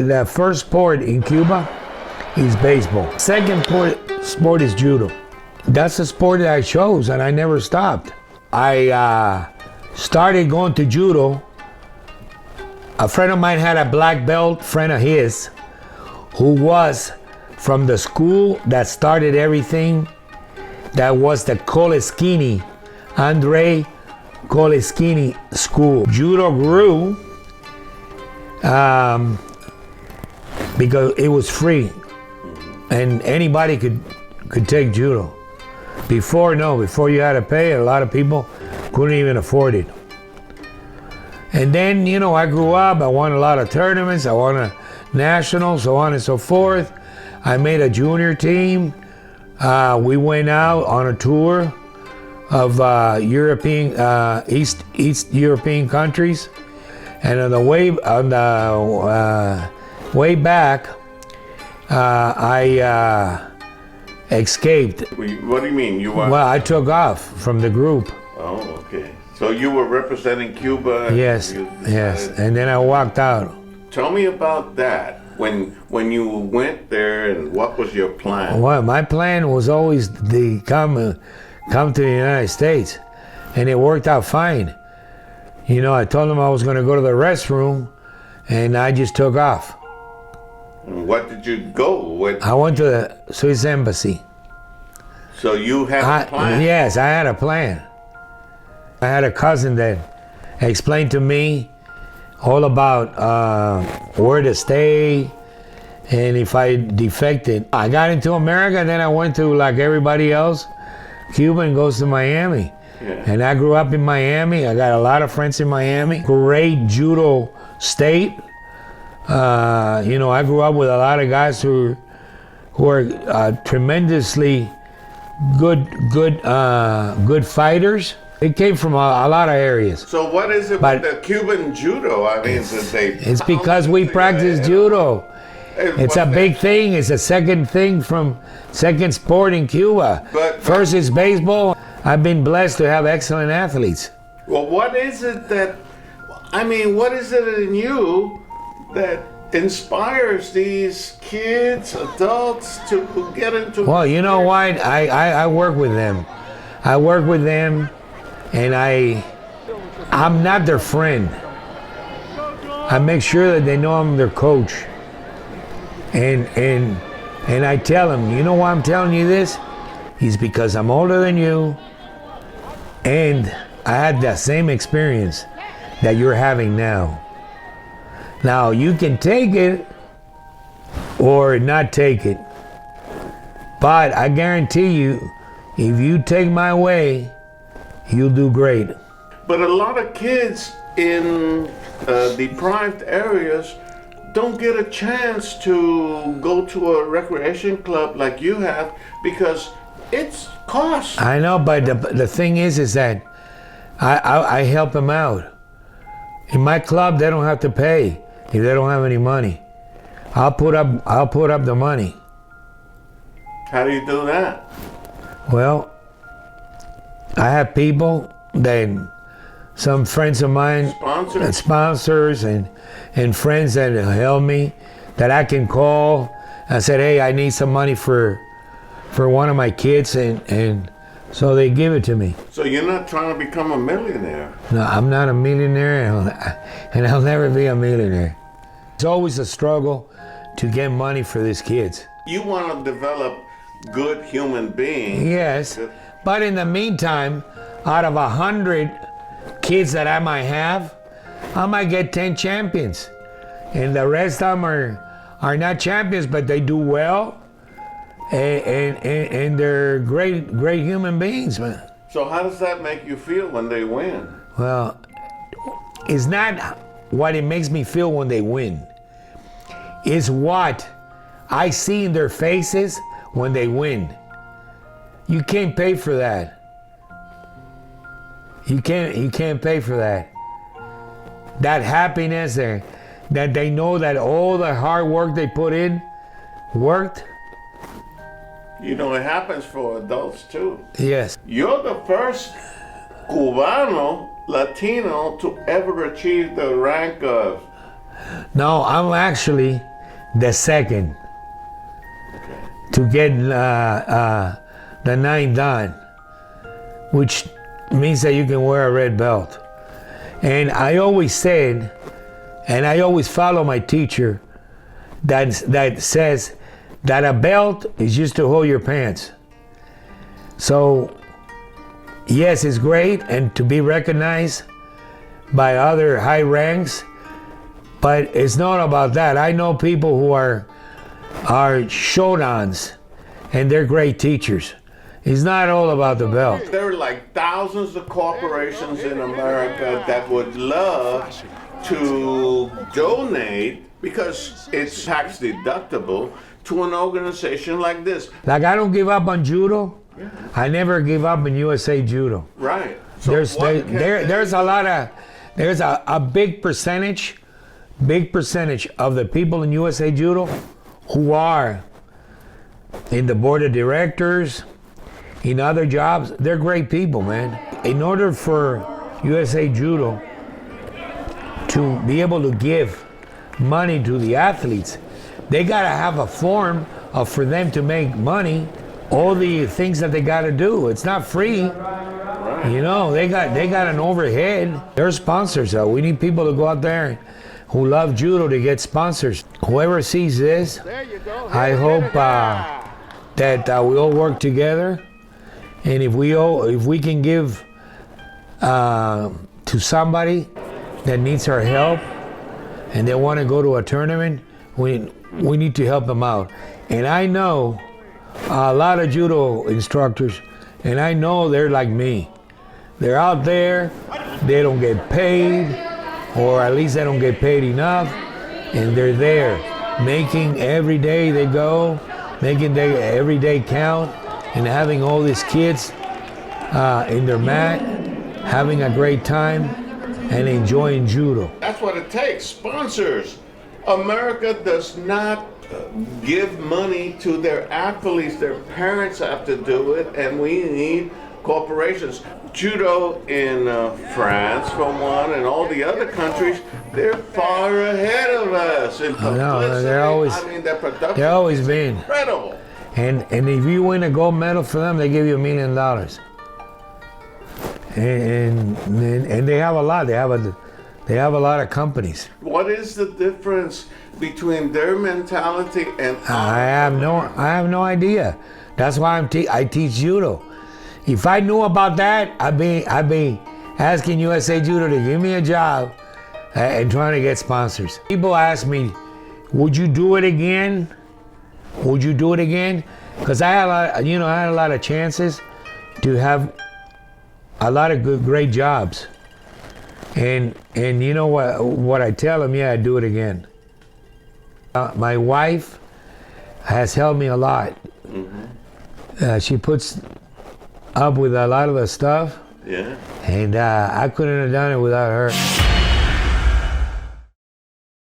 The first sport in Cuba is baseball. Second sport is judo. That's the sport that I chose, and I never stopped. I started going to judo. A friend of mine had a black belt, friend of his, who was from the school that started everything. That was the Koleschini, Andre Koleschini School. Judo grew because it was free, and anybody could take judo. Before you had to pay. A lot of people couldn't even afford it. And then, I grew up, I won a lot of tournaments, I won a national, so on and so forth. I made a junior team. We went out on a tour of East European countries. And on the way back, I escaped. What do you mean? Well, I took off from the group. Oh, okay. So you were representing Cuba? Yes. And then I walked out. Tell me about that. When you went there, and what was your plan? Well, my plan was always to come to the United States, and it worked out fine. I told them I was going to go to the restroom, and I just took off. And what did you go? I went to the Swiss embassy. So you had a plan? Yes, I had a plan. I had a cousin that explained to me all about where to stay and if I defected. I got into America, and then I went to, like everybody else, Cuban goes to Miami. Yeah. And I grew up in Miami. I got a lot of friends in Miami. Great judo state. I grew up with a lot of guys who are tremendously good fighters. It came from a lot of areas. So what is it with the Cuban judo? I mean, it's because we practice judo. It's a big thing. It's a second sport in Cuba. First is baseball. I've been blessed to have excellent athletes. Well, what is it in you that inspires these kids, adults to get into? Well, you know what? I work with them. And I'm not their friend. I make sure that they know I'm their coach. And I tell them, you know why I'm telling you this? It's because I'm older than you, and I had that same experience that you're having now. Now, you can take it or not take it. But I guarantee you, if you take my way, you'll do great. But a lot of kids in deprived areas don't get a chance to go to a recreation club like you have because it's cost. I know, but the thing is that I help them out. In my club, they don't have to pay if they don't have any money. I'll put up the money. How do you do that? Well, I have people some friends of mine, sponsors and friends that help me, that I can call. I said, hey, I need some money for one of my kids, and so they give it to me. So you're not trying to become a millionaire? No, I'm not a millionaire, and I'll never be a millionaire. It's always a struggle to get money for these kids. You want to develop good human beings. Yes, but in the meantime, out of 100 kids that I might have, I might get 10 champions. And the rest of them are not champions, but they do well. And they're great human beings, man. So how does that make you feel when they win? Well, it's not what it makes me feel when they win. It's what I see in their faces when they win. You can't pay for that. You can't pay for that. That happiness there, that they know that all the hard work they put in worked. It happens for adults too. Yes. You're the first Cubano, Latino to ever achieve the rank of... No, I'm actually the second to get the 9th dan, which means that you can wear a red belt. And I always said, and I always follow my teacher that says that a belt is just to hold your pants. So yes, it's great and to be recognized by other high ranks, but it's not about that. I know people who are shodans and they're great teachers. It's not all about the belt. There are like thousands of corporations in America that would love to donate, because it's tax deductible, to an organization like this. Like, I don't give up on judo. I never give up in USA Judo. Right. So There's a big percentage of the people in USA Judo who are in the board of directors, in other jobs. They're great people, man. In order for USA Judo to be able to give money to the athletes, they gotta have a form for them to make money. All the things that they gotta do, it's not free. You know, they got an overhead. They're sponsors, though. We need people to go out there who love judo to get sponsors. Whoever sees this, I hope that we all work together. And if we can give to somebody that needs our help and they want to go to a tournament, we need to help them out. And I know a lot of judo instructors, and I know they're like me. They're out there, they don't get paid, or at least they don't get paid enough, and they're there, making every day they go, making every day count, and having all these kids in their mat, having a great time, and enjoying judo. That's what it takes, sponsors. America does not give money to their athletes. Their parents have to do it, and we need corporations. Judo in France, for one, and all the other countries, they're far ahead of us in publicity. No, they're always, their production they're always been incredible. And if you win a gold medal for them, they give you $1 million. And they have a lot. They have a lot of companies. What is the difference between their mentality and ours? I have no idea. That's why I teach judo. If I knew about that, I'd be asking USA Judo to give me a job and trying to get sponsors. People ask me, would you do it again? Would you do it again? Because I had a lot of chances to have a lot of great jobs. And you know what I tell them? Yeah, I'd do it again. My wife has helped me a lot. Mm-hmm. She puts up with a lot of the stuff. Yeah. And I couldn't have done it without her.